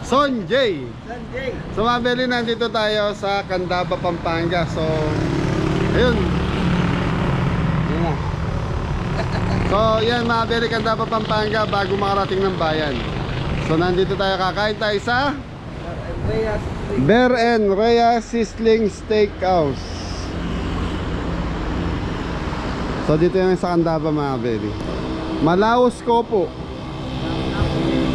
Sonjay. Sanjay. So mga beli, nandito tayo sa Candaba, Pampanga. So ayun. Yan na. So yan mga beli, Candaba, Pampanga, bago makarating ng bayan. So nandito tayo, kakain tayo sa Bear and Rhea Sizzling Steakhouse. So dito yung sa Candaba mga beli. Malaos ko po.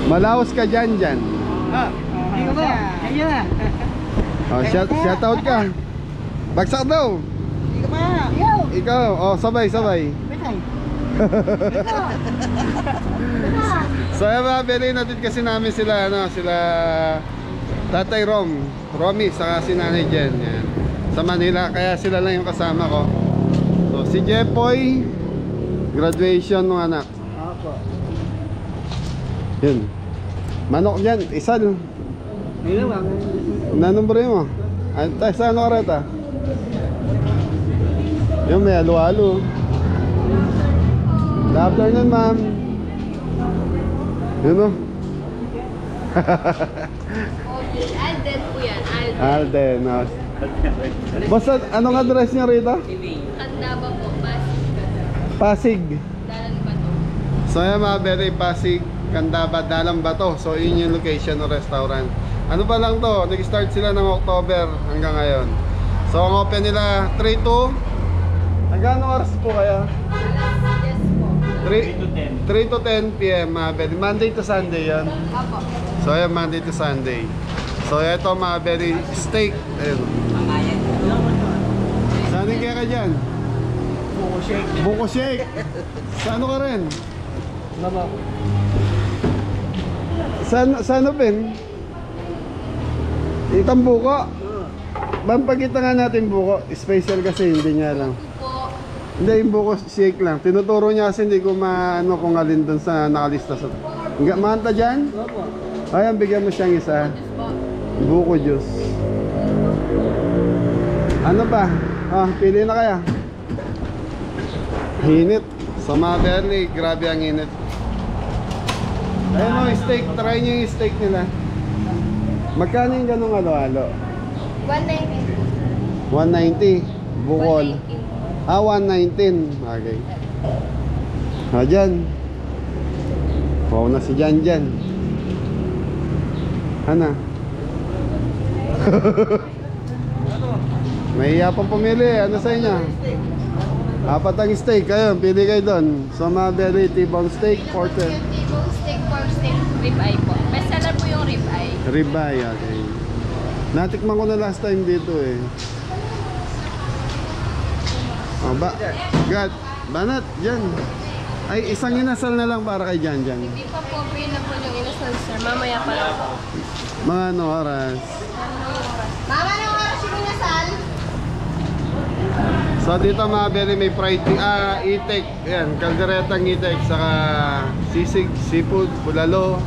Malaos ka dyan. Hindi ka ba? Ayan na. Oh, shout out ka. Bagsak daw. Hindi ka ba? Ikaw, oh, sabay. Betay. So yung mga beli, natin kasi namin sila, sila Tatay Romy, saka si Nanay Jen, yan, sa Manila, kaya sila lang yung kasama ko. So si Jepoy, graduation ng anak. Ako. Yun. Manok dyan, isa no. Hindi lang. Nanombre mo. Ay, sa ano ka reta? Yun, may halo-halo. Good afternoon, ma'am. Yun o. Alden po yan, Alden. Basta, anong address niya rito? Candaba po, Pasig. Dalan ba to? So yan mga beri, Pasig, Candaba, Dalang Bato. So yun yung location ng restaurant. Ano pa lang to, nag-start sila ng October hanggang ngayon. So ang open nila 3 to hanggang anong oras po kaya? Yes po. 3 to 10 p.m. mga beri. Monday to Sunday yan. Apo. So yan, Monday to Sunday. So ito mga beri, steak. Ayun. Saan kaya ka dyan? Buko shake. Buko shake. Sa ano ka rin? Baba. Sa ano Ben? Itang buko. Bampagita nga natin buko. Special kasi hindi niya lang. Po. Hindi, yung buko shake lang. Tinuturo niya kasi hindi ko maano kung alin doon sa nakalista sa... Manta dyan? Opo. Ayan, bigyan mo siyang isa. Buko juice. Ano ba? Pili na kaya. Hinit. Sa mga berli, grabe ang init. Ayun o, steak. Try nyo yung steak nila. Magkano yung ganong halo-halo? 190. 190. Bukol. 119. Okay. Dyan. Wow na si Jan. Ano? Mahiya pang pumili. Ano sa inyo? Apat ang steak. Ayun, pili kayo doon. So mga berry, T-bone steak, porter. T-bone steak, pork steak, ribeye po. Best seller po yung ribeye. Ribeye, okay. Natikman ko na last time dito eh. God, banat, dyan. Ay, isang inasal na lang para kay Jan. Hindi pa po available yung inasal, sir. Mamaya pa lang po. Mga ano oras? Mama, anong oras yung inasal? So dito mga berry, may fried itik. Ayan, kalderetang itik. Saka sisig, seafood, bulalo.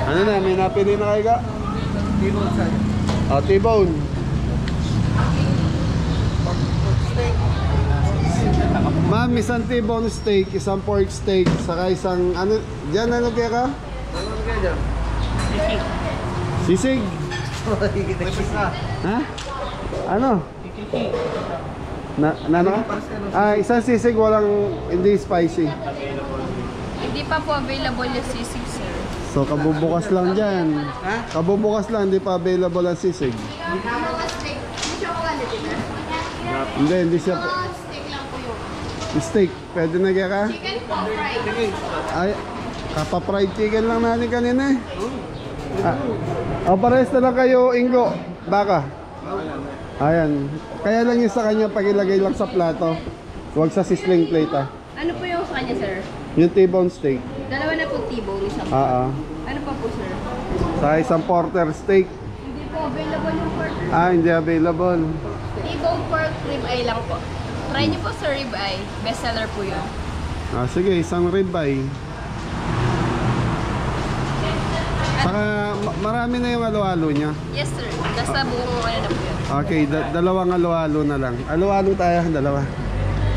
Ano na, may napili na kayo ka? T-bone sir. T-bone. Ma'am, isang T-bone steak, isang pork steak, saka isang ano, dyan ano kaya ka? Ano kaya dyan? Sisig. Ha? Ano? Ano ka? Isang sisig, hindi spicy. Hindi pa po available yung sisig, sir. So kabubukas lang dyan. Kabubukas lang, hindi pa available ang sisig. Mga steak. Hindi siya quality, sir. Hindi siya Steak lang po yung steak. Pwede na kaya ka? chicken po, fried. Ay, kapa-fried chicken lang natin kanina eh. Parehas na lang kayo, Ingo. Baka. Ayan. Kaya lang yung sa kanya, pag-ilagay lang sa plato. Huwag sa sizzling plate Ano po yung sa kanya, sir? Yung T-bone steak. Dalawa na po T-bone, isang Ano pa po, sir? Sa isang porter steak. Hindi po available yung pork. Hindi available. T-bone pork ribeye lang po. Try niyo po sa ribeye. Best seller po yun. Sige, isang ribeye. Saka marami na yung halo-halo niya. Yes, sir. Nasa buong ano na po yun. Okay, dalawang halo-halo na lang. Halo-halo tayo, dalawa.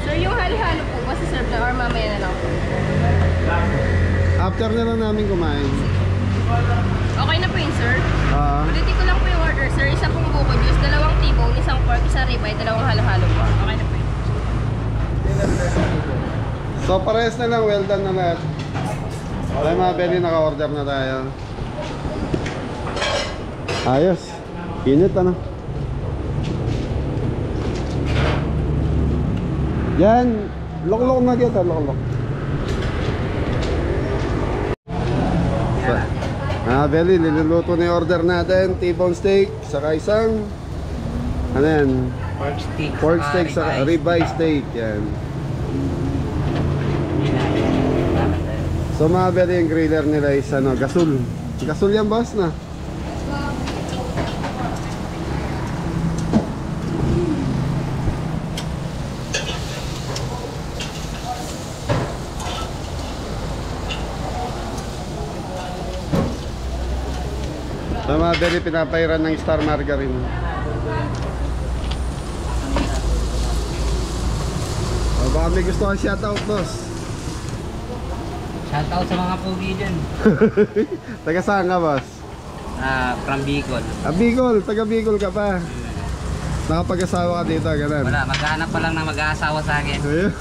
Sir, yung halo-halo po, masiserve na or mamaya na lang po. After na lang namin kumain. Okay na po yun, sir. Ah, Ulitin ko lang po yung order, sir. Isa pong buko juice, dalawang T-bone, isang pork, isang ribeye, dalawang halo-halo po. Okay na po yun. so parehas na lang, well done na lahat. Okay mga belly, naka-order na tayo. Ayos. Init ano? Yan. Loklok na kita, loklok. Belly, niluluto na yung order natin. T-bone steak, saka isang ano yan? Pork steak, saka ribeye steak. Yan. So mga belly, yung griller nila is ano, gasol. Gasol yan boss na. So mga belly, pinapairan ng Star Margarine. O baka may gusto kang shoutout boss. Shoutout sa mga pugi dyan. Taga saan ka boss? From Bicol. Bicol, taga Bicol ka pa. Nakapag-asawa ka dito, ganun. Wala, maghanap pa lang ng mag-aasawa sa akin. Ayun.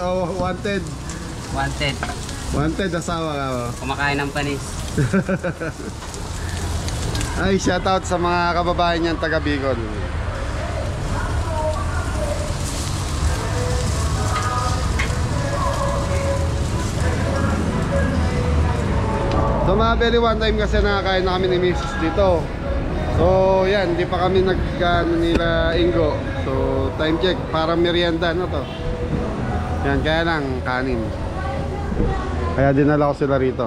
Oh, wanted. Wanted. Wanted, asawa ka oh. Kumakain ng panis. Ay, shoutout sa mga kababayan niyan taga Bicol. So mga belly, one time kasi nakakain na kami ni Mrs. dito. So yan, hindi pa kami nila Ingo. So time check, parang merienda na to. Yan, kaya lang kanin. Kaya dinala ko sila rito.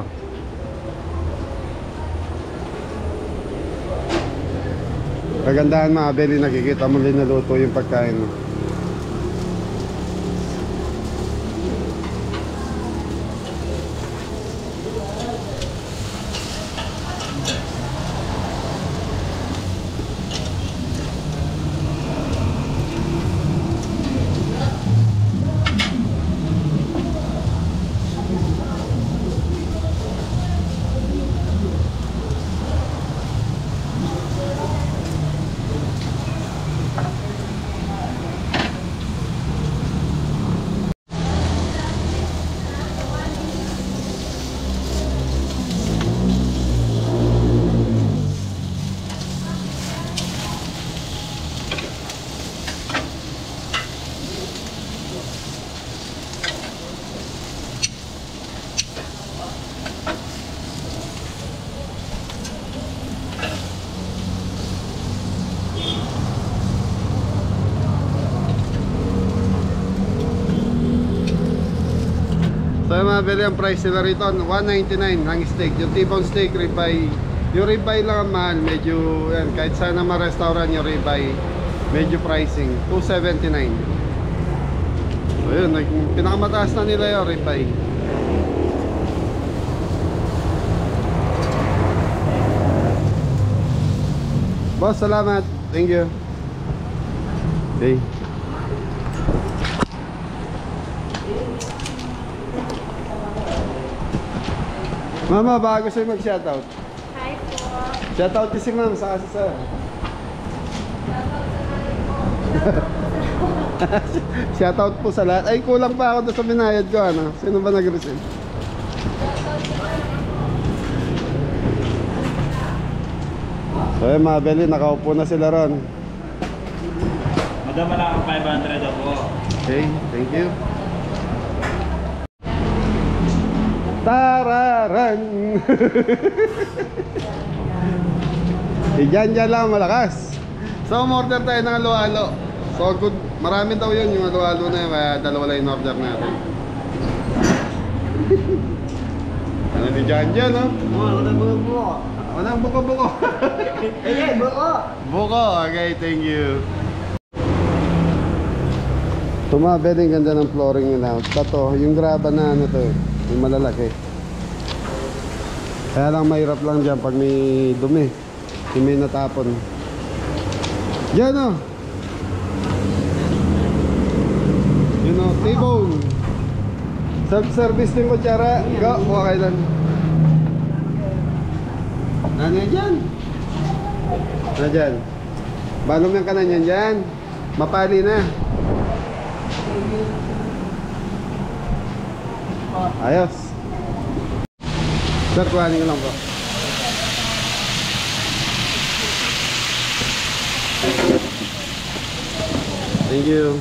Kagandahan mga belly, nakikita mo linaluto yung pagkain mo. So mga belly, ang price nila rito $199 ang steak. Yung T-bone steak, ribeye. Yung ribeye lang ang mahal. Medyo yan, kahit sana ma-restaurant yung ribeye, medyo pricing $279. So yun, pinakamataas na nila yung ribeye. Boss, salamat. Thank you. Okay. Mama, baka gusto yung mag-shoutout. Hi po. Shoutout si ma'am sa kasi sir. Shoutout po sa lahat. Ay, kulang pa ako doon sa binayad ko. Ano? Sino ba nag-receive? So yun mga belly, nakaupo na sila ron. Madam, wala akong 500 ako. Okay, thank you. Tararan! Diyan lang malakas. So umorder tayo ng halo-halo. So good, marami daw yun yung halo-halo na yun, kaya dalawa lang yung order natin. Ano ni Jan, no? Walang buko. Walang buko-buko. Eh, buko. Buko, okay, thank you. Tumabel, yung ganda ng flooring nila. Tato, yung graba na ano to, yung malalaki. Kaya lang mahirap lang dyan pag may dumi, yung may natapon. Yan o. Yun o, T-bone. Self-service din kutsara. Go, kuha kayo lang. Ano yan dyan? Ano dyan? Balong yung kanan yan dyan. Mapali na. Ayos. Sir, kuhanin ko lang po. Thank you.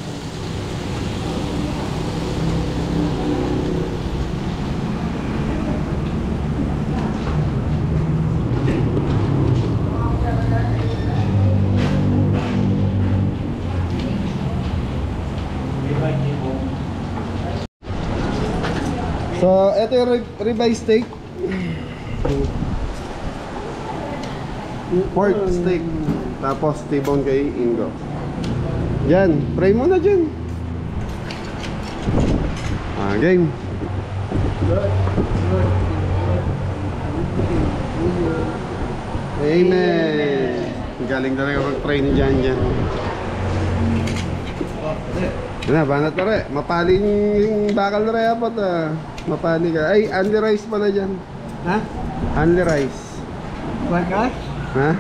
So, ito yung ribeye steak. Pork steak. Tapos, T-bone kay Ingo. Yan, fry mo na dyan. Game. Amen. Galing talaga mag-fry ni Jan dyan. Yan na, banat na rin. Mapali yung bakal na rin apat ah. Mapali ka. Ay, only rice pala dyan. Ha? Only rice. What ka? Ha?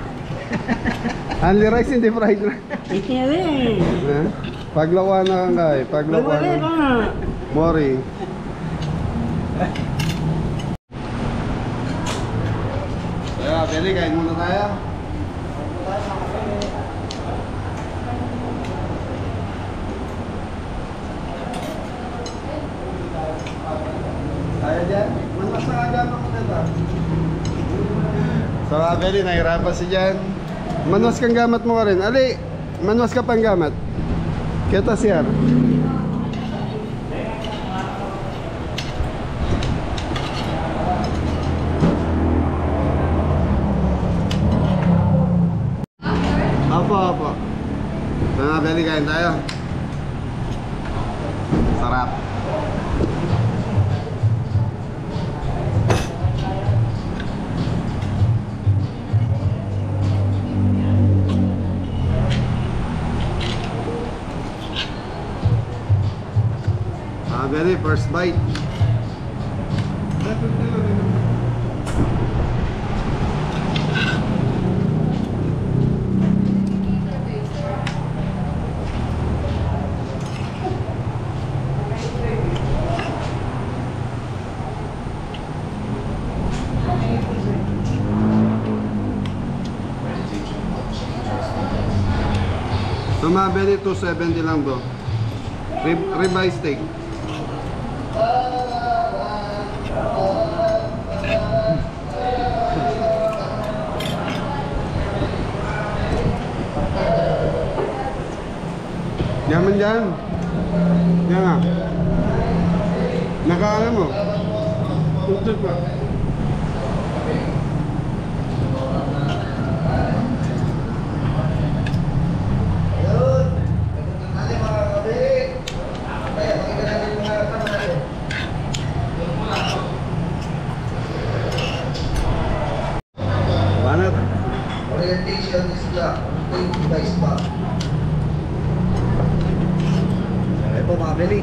Only rice, hindi fried rice. Ito rin. Ha? Paglawa na kang kay. Paglawa Wala na. ka. Mori. Kaya, Billy, kain muna tayo. Tayo dyan. Manas na agapan mo dito. So, Billy, nahirapan si Jan. Manuas kang gamat mo ka rin. Ali, manuas ka pang gamat. Kita siya. Apo. Mga Billy, kain tayo. Sarap. Very first bite. Tumabeli 270 lang bro. Ribeye steak. Yaman dyan. Yan nga. Nakaano mo? Tuntut pa. Banat. Orientation is the guys pa. Ay po mga Beli.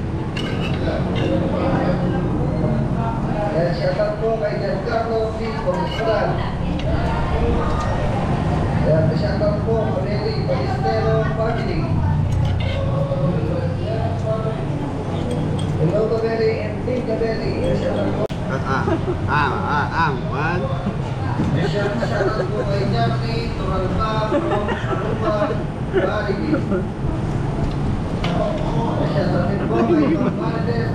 Shout out po kay Giancarlo P. Comisturan. Shout out po kay Beli Balistero Family. Hello to Beli and Team Kabeli. Shout out po. One. Shout out po kay Jackie Turalba from Aruba, Barigi. Shout out po kay Martes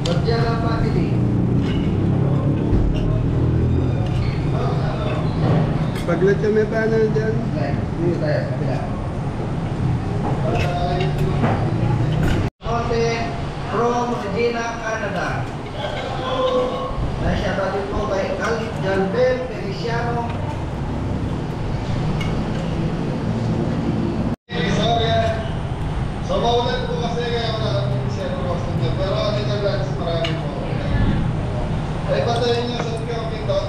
Bardiaga Family. Paglat ka may panel dyan. Dito tayo sa pila. Jose from Regina, Canada. Shout out po kay Khalid Jalbel Feliciano. So, maulan po kasi kaya nakarating siya ng Boston dyan. Pero dito lang, marami po. Ay, patayin niyo sa camping doon.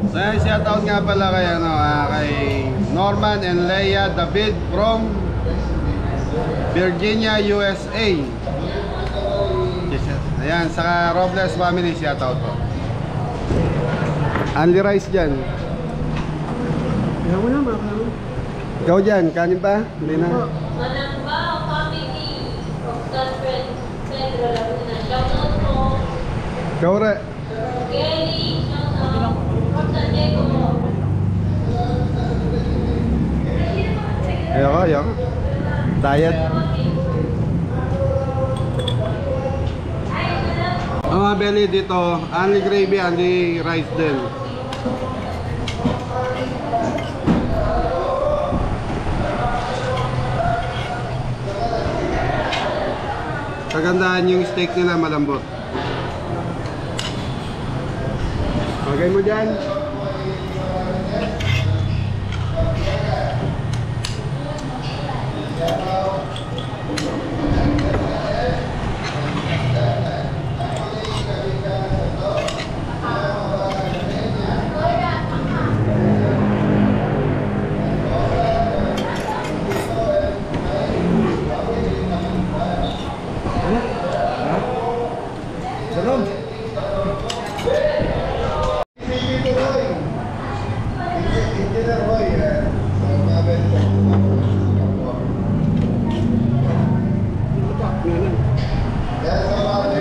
So, shoutout nga pala kay, kay Norman and Leia David from Virginia, USA. Ayan, saka Robles family, shoutout po. Only rice dyan. Ayaw mo na, mga kamo. Ikaw dyan, kanin pa? Hindi na. Ikaw re. Ayaw. Diet. Ang mga belly dito, only gravy, only rice din. Kagandahan yung steak nila, malambot. Lagay mo dyan.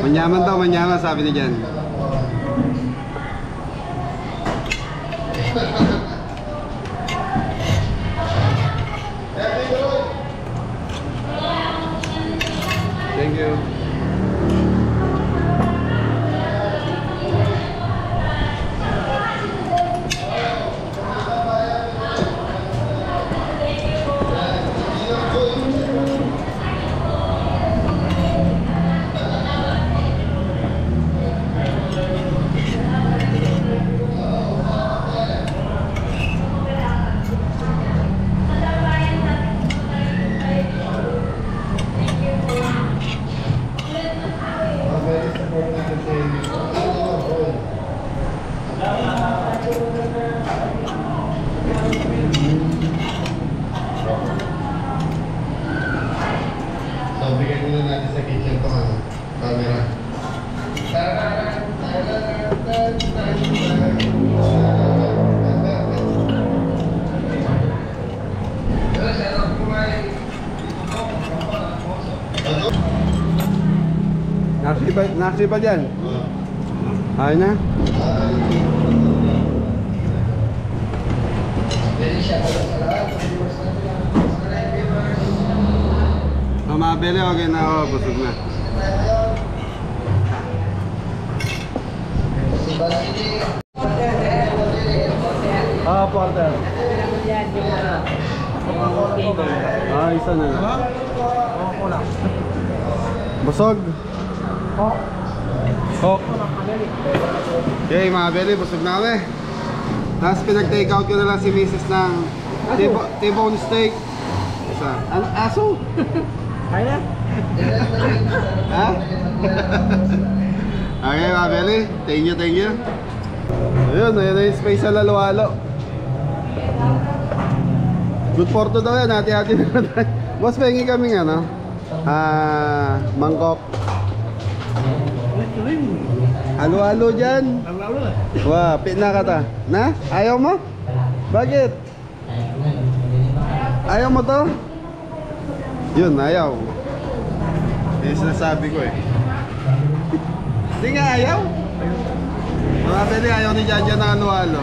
Manyaman daw, manyaman, sabi ni Jan. Thank you. So, bigyan muna natin sa kitchen to, camera. Nasi ba dyan? Ayun na? Mabili, okay na ako, busog na. Porter. Isa na lang. Busog. Okay, mga belly, busog na kami. Tapos pinag-take out ko na lang si Mrs. ng T-bone steak. Isa. Aso? Kaya? Ha? Okay, mga belly, thank you. Ayun na yung space sa lalo-halo. Good for to daw yan, hati-hati na natin. Boss, pengi kami nga, no? Mangkok. Halo-halo dyan. Wah, pitna ka ta. Na? Ayaw mo? Bakit? Ayaw mo to? Yun, ayaw. Yung sinasabi ko eh. Hindi nga ayaw. Mga pwede ayaw ni Jaja na halo-halo.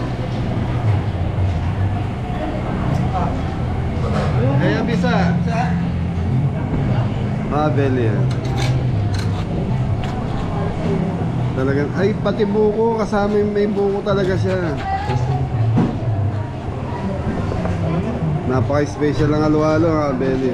Kaya bisa. Mga pwede yan. Talagang, ay pati buko, kasama may buko talaga siya. Napaka-special lang halo-halo, mga belly.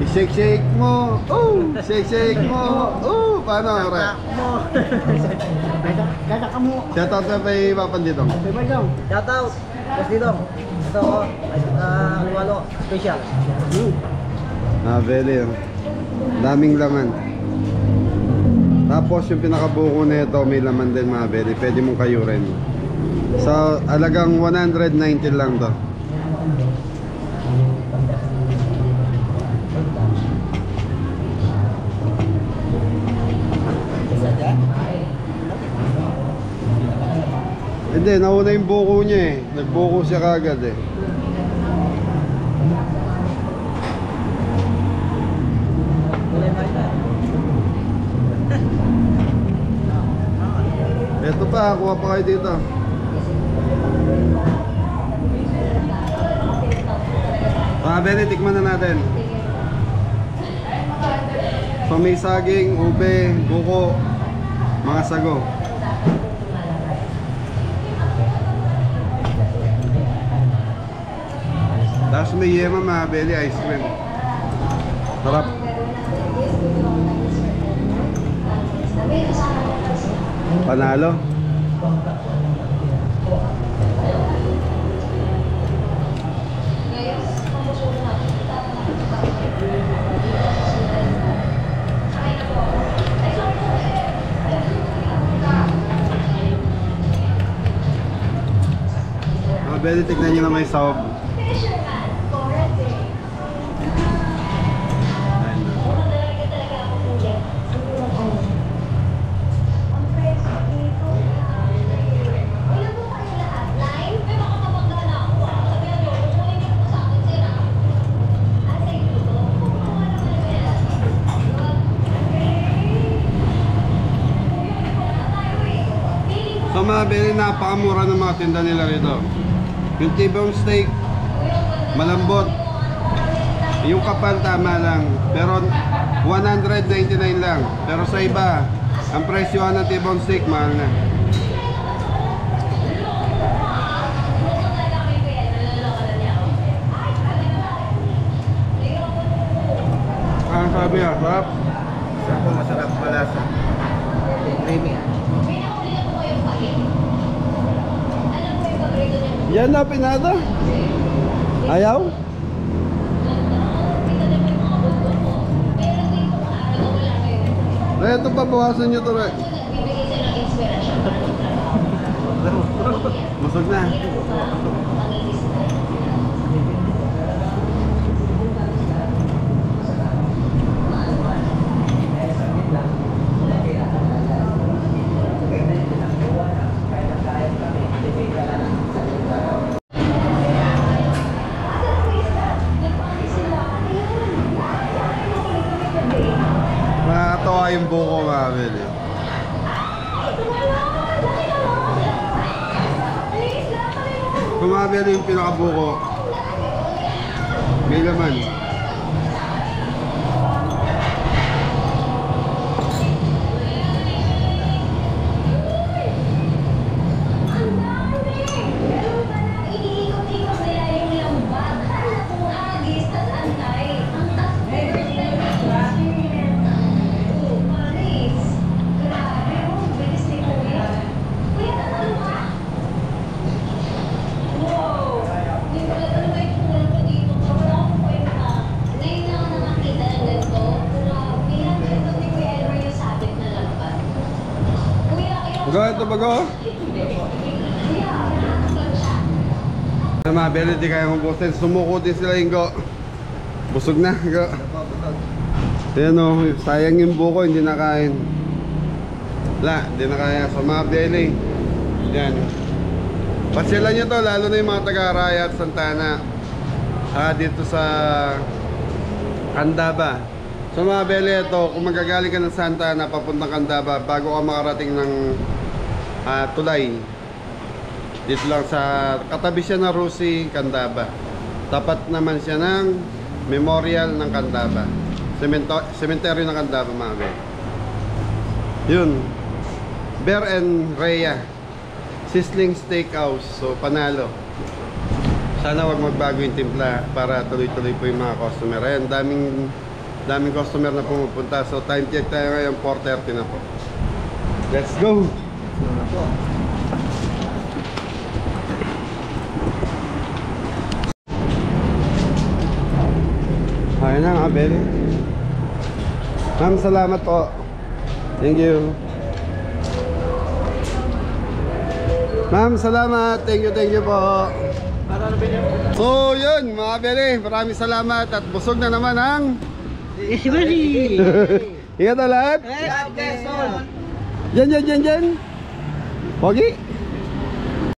I-shake-shake mo. Shake-shake mo. Paano, re? Gata ka mo. Shoutout na pa ipapan dito. Shoutout! Yes, dito. Ito, halo-halo, special. Ah, belly yun. Daming laman. Tapos yung pinakabuko na ito, may laman din mga beli. Pwede mong kayurin. So, alagang 190 lang to. Hindi, nauna yung buko niya eh. Nagbuko siya kagad eh. Ito pa, kuha pa kayo dito. Mga bene, tikman na natin. So may saging, ube, buko, mga sago. Tapos may yema mga bene, ice cream. Sarap. Panalo. Pwede tignan nyo na may sahog. So mga bili, napakamura ng mga tinda nila rito. Yung T-bone steak, malambot. Yung kapal tama lang. Pero 199 lang. Pero sa iba, ang presyo ng T-bone steak, mahal na. Ang sabi niya, sarap. Masarap malasa. Creamy. Yan na pinata. Ayaw? Ito pa, bawasan nyo ito, Rek. Busog na. Nakakatawa yung buko mga bili. Kung mga bili yung pinakabuko, may laman. Bago, ito bago. Mga beli, di kaya mabusin. Sumuko din sila yung go. Busog na, go. Ayan o, sayang yung buko, hindi nakain. Wala, hindi na kaya. So mga beli, yan. Pasyalan nyo to, lalo na yung mga taga-Araya at Santana. Dito sa Candaba. So mga beli, ito, kung magagaling ka ng Santana papuntang Candaba, bago ka makarating ng Tulay, dito lang sa katabi siya ng Rusi, Candaba. Tapat naman siya ng Memorial ng Candaba, Cementerio ng Candaba mga beli. Yun, Bear and Rhea Sizzling Steakhouse. So panalo. Sana wag magbago yung timpla para tuloy-tuloy po yung mga customer. Ayan, daming customer na pumupunta. So time check tayo ngayon, 4:30 na po. Let's go! Ayun na nga, Beli. Ma'am, salamat po. Thank you. Ma'am, salamat. Thank you po. So, yun, mga bere. Maraming salamat at busog na naman ang... Si Buddy! Ingat na lahat. Yan. Pogi.